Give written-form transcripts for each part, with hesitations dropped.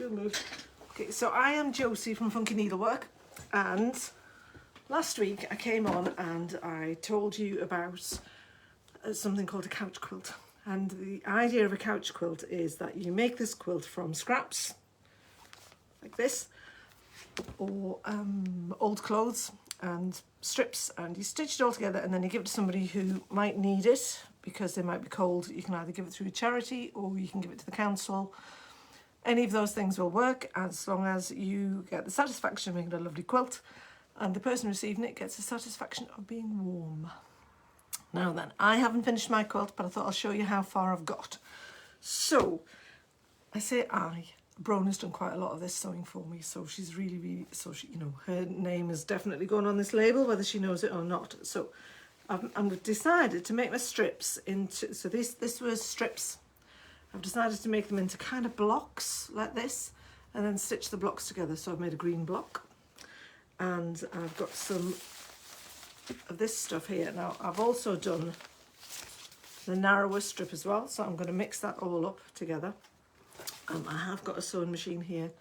do move. Okay, so I am Josie from Funky Needlework, and last week I came on and I told you about something called a couch quilt. And the idea of a couch quilt is that you make this quilt from scraps, like this, or old clothes and strips, and you stitch it all together and then you give it to somebody who might need it because they might be cold. You can either give it through a charity or you can give it to the council. Any of those things will work as long as you get the satisfaction of making a lovely quilt and the person receiving it gets the satisfaction of being warm. Now then, I haven't finished my quilt, but I thought I'll show you how far I've got. So, I say Brona's done quite a lot of this sewing for me, so she's really, so she, you know, her name is definitely going on this label, whether she knows it or not. So, I've decided to make my strips into, so this was strips. I've decided to make them into kind of blocks like this, and then stitch the blocks together. So I've made a green block, and I've got some of this stuff here. Now I've also done the narrower strip as well, so I'm going to mix that all up together. I have got a sewing machine here.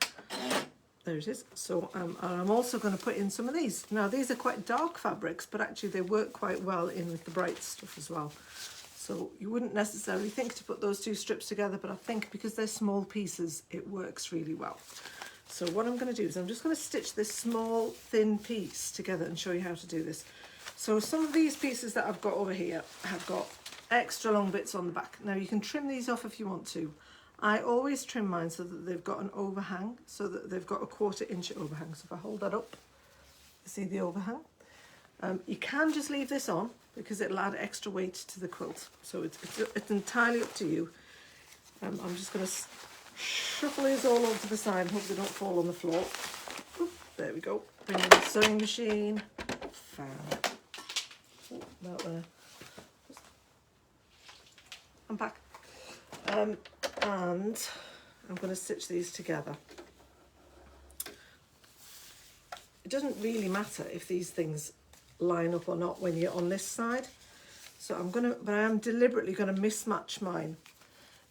There it is. So I'm also going to put in some of these. Now these are quite dark fabrics, but actually they work quite well in with the bright stuff as well. So you wouldn't necessarily think to put those two strips together, but I think because they're small pieces, it works really well. So what I'm going to do is I'm just going to stitch this small thin piece together and show you how to do this. So some of these pieces that I've got over here have got extra long bits on the back. Now you can trim these off if you want to. I always trim mine so that they've got an overhang, so that they've got a 1/4 inch overhang. So if I hold that up, you see the overhang. You can just leave this on because it'll add extra weight to the quilt. So it's entirely up to you. I'm just going to shuffle these all over to the side and hope they don't fall on the floor. Oop, there we go. Bring in the sewing machine. Fan. Oh, not there. I'm back. And I'm going to stitch these together. It doesn't really matter if these things line up or not when you're on this side. So but I am deliberately going to mismatch mine.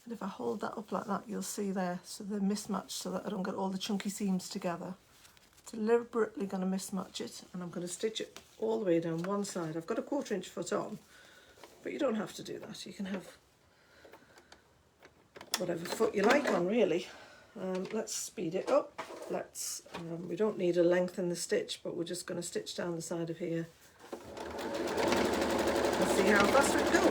And if I hold that up like that, you'll see there, so they're mismatched so that I don't get all the chunky seams together. Deliberately going to mismatch it, and I'm going to stitch it all the way down one side. I've got a 1/4 inch foot on, but you don't have to do that. You can have whatever foot you like on, really. Let's speed it up. We don't need to lengthen the stitch, but we're just going to stitch down the side of here and see how fast we go.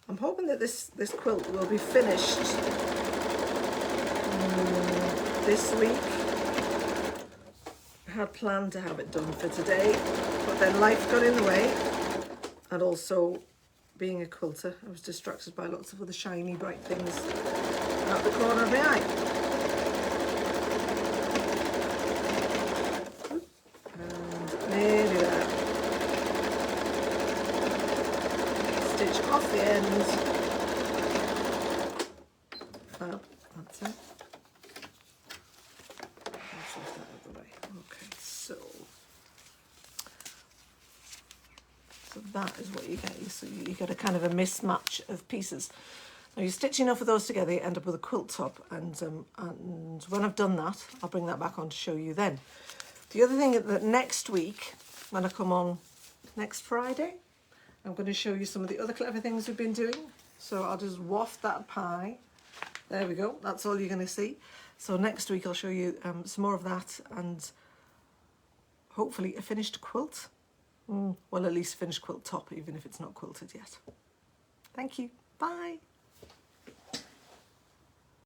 I'm hoping that this quilt will be finished this week. I had planned to have it done for today, but then life got in the way, and also being a quilter, I was distracted by lots of other shiny, bright things out the corner of my eye. And nearly there. Stitch off the end. Fab, that's it. Let's lift that out of the way. Okay, so that is what you get. So you get a kind of a mismatch of pieces. Now you're stitching enough of those together, you end up with a quilt top, and when I've done that, I'll bring that back on to show you then. The other thing is that next week, when I come on next Friday, I'm going to show you some of the other clever things we've been doing. So I'll just waft that pie. There we go. That's all you're going to see. So next week I'll show you some more of that, and hopefully a finished quilt. Well, at least finished quilt top, even if it's not quilted yet. Thank you. Bye.